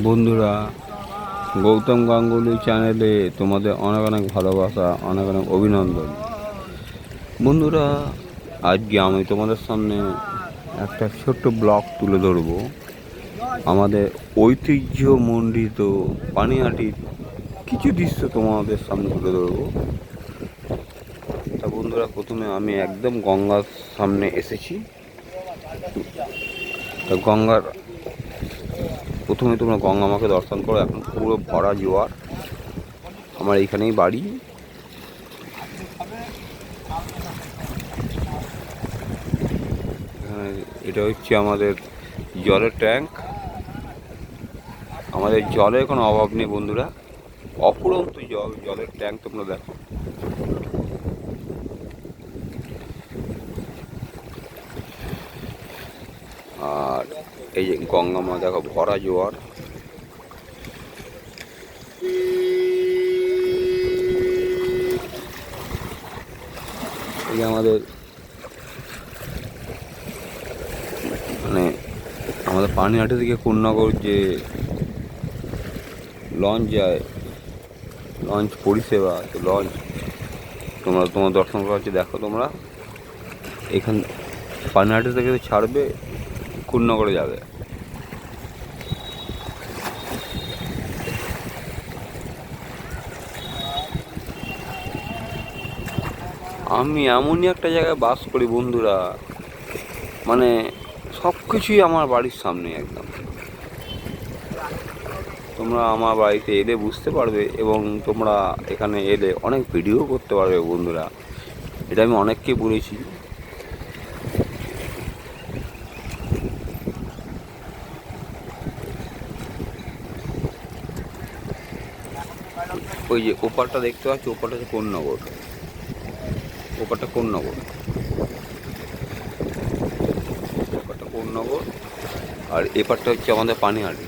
বন্ধুরা, গৌতম গাঙ্গুলি চ্যানেলে তোমাদের অনেক অনেক ভালোবাসা, অনেক অনেক অভিনন্দন। বন্ধুরা, আজকে আমি তোমাদের সামনে একটা ছোট্ট ব্লগ তুলে ধরব আমাদের ঐতিহ্যমণ্ডিত পানিহাটির কিছু দৃশ্য তোমাদের সামনে তুলে ধরব। তা বন্ধুরা, প্রথমে আমি একদম গঙ্গার সামনে এসেছি। তা প্রথমে তোমরা গঙ্গা মাকে দর্শন করো। এখন পুরো ভরা জোয়ার। আমার এইখানেই বাড়ি। এটা হচ্ছে আমাদের জলের ট্যাঙ্ক। আমাদের জলের কোনো অভাব নেই বন্ধুরা, অফুরন্ত জলের ট্যাঙ্ক তোমরা দেখো। আর এই যে গঙ্গা মা দেখো, ভরা জোয়ার। এই যে আমাদের আমাদের পানিহাটি থেকে কোন্নগর যে লঞ্চ যায়, লঞ্চ পরিষেবা, তো লঞ্চ তোমার দর্শন করা হচ্ছে। দেখো তোমরা, এখান পানিহাটি থেকে ছাড়বে, কোন্নগরে যাবে। আমি এমনই একটা জায়গায় বাস করি বন্ধুরা, সব কিছুই আমার বাড়ির সামনে একদম। তোমরা আমার বাড়িতে এলে বুঝতে পারবে, এবং তোমরা এখানে এলে অনেক ভিডিও করতে পারবে বন্ধুরা। এটা আমি অনেককে বলেছি। ওই যে ওপারটা দেখতে পাচ্ছি, ওপারটা হচ্ছে কোন্নগর। ওপারটা কোন্নগর, ওপারটা কোন্নগর। আর এপারটা হচ্ছে আমাদের পানিহাটি।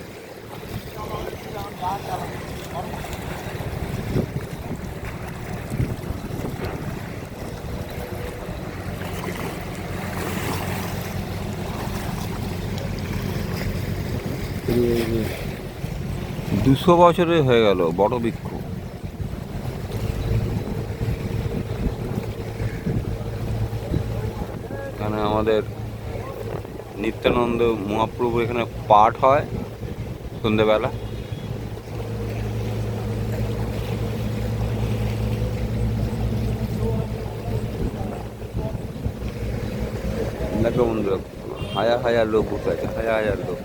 দুশো বছরের হয়ে গেল বড় বৃক্ষ। এখানে আমাদের নিত্যানন্দ মহাপ্রভু এখানে পাঠ হয় সন্ধ্যেবেলা। দেখো বন্ধুরা, হাজার হাজার লোক বসে আছে, হাজার হাজার লোক।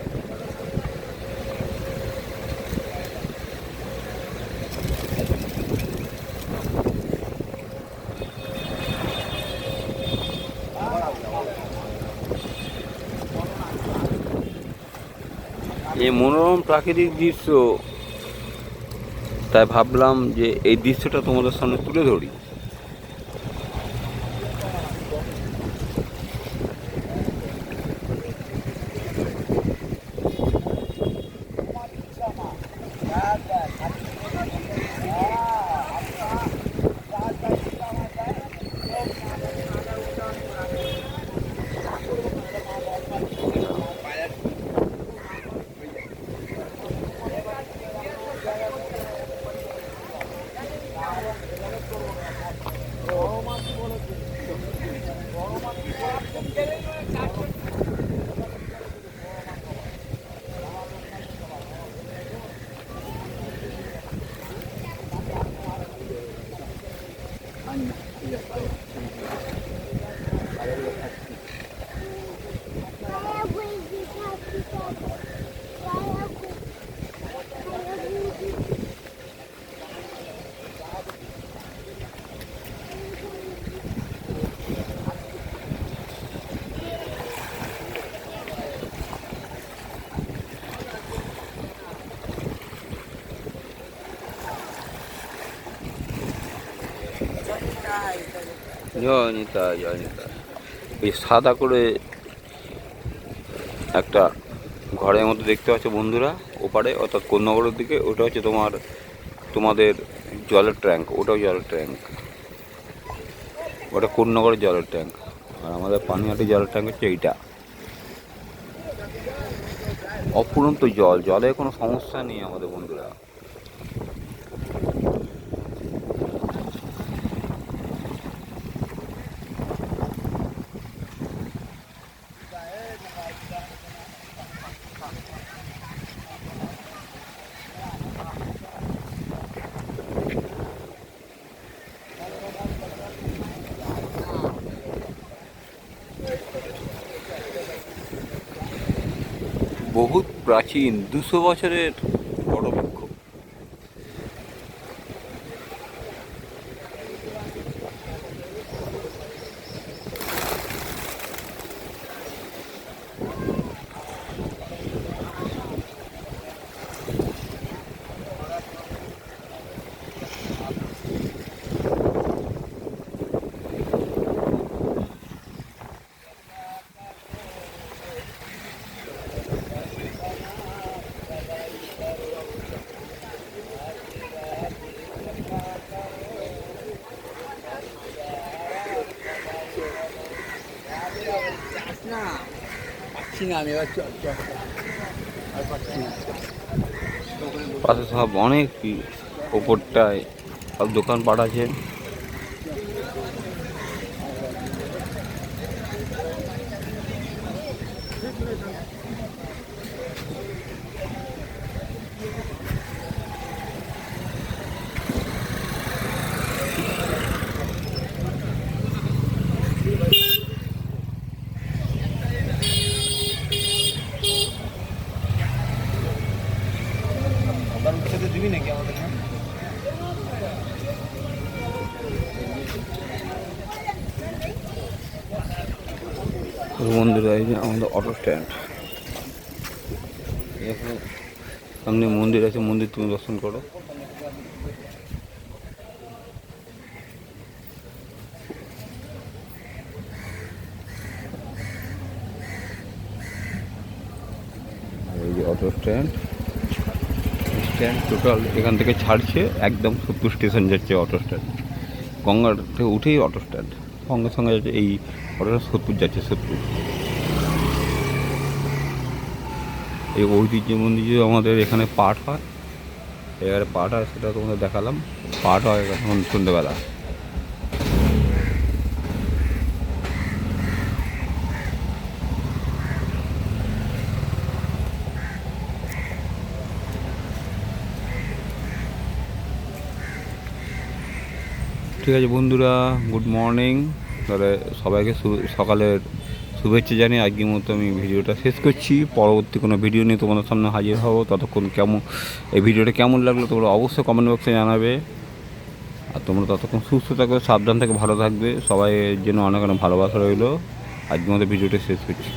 এই মনোরম প্রাকৃতিক দৃশ্য, তাই ভাবলাম যে এই দৃশ্যটা তোমাদের সামনে তুলে ধরি। জয় নিতাই, জয় নিতাই। এই সাদা করে একটা ঘরের মধ্যে দেখতে পাচ্ছ বন্ধুরা, ওপারে অর্থাৎ কোন্নগরের দিকে, ওটা হচ্ছে তোমাদের জলের ট্যাঙ্ক। ওটাও জলের ট্যাঙ্ক, ওটা কোন্নগরের জলের ট্যাঙ্ক। আর আমাদের পানিহাটি জলের ট্যাঙ্ক হচ্ছে এইটা। অফুরন্ত জল, জলে কোনো সমস্যা নেই আমাদের বন্ধুরা। বহুত প্রাচীন, 200 বছরের বটবৃক্ষ। পাশে সব অনেক ওপরটায় সব দোকানপাট আছে। দিবি নাকি আমাদের? বন্ধুরা, এই যে আমাদের অটো স্ট্যান্ড, এখানে সামনে মন্দির আছে, মন্দির তুমি দর্শন করো। এই যে অটো স্ট্যান্ড, টোটাল এখান থেকে ছাড়ছে একদম সোদপুর স্টেশন যাচ্ছে অটো স্ট্যান্ড। গঙ্গার থেকে উঠেই অটো স্ট্যান্ড, সঙ্গে সঙ্গে যাচ্ছে এই অটোটা সোদপুর যাচ্ছে। সোদপুর এই ঐতিহ্য মন্দির আমাদের এখানে পাঠ হয়, এবারে পাঠ হয় সেটা তোমাদের দেখালাম। পাঠ হয় এখন সন্ধ্যেবেলা। ঠিক আছে বন্ধুরা, গুড মর্নিং। তাহলে সবাইকে সকালের শুভেচ্ছা জানিয়ে আজকের মতো আমি ভিডিওটা শেষ করছি। পরবর্তী কোনো ভিডিও নিয়ে তোমাদের সামনে হাজির হব। ততক্ষণ এই ভিডিওটা কেমন লাগলো তোমরা অবশ্যই কমেন্ট বক্সে জানাবে। আর তোমরা ততক্ষণ সুস্থ থাকবে, সাবধান থেকে ভালো থাকবে। সবাই যেন অনেক অনেক ভালোবাসা রইলো। আজকের মতো ভিডিওটা শেষ করছি।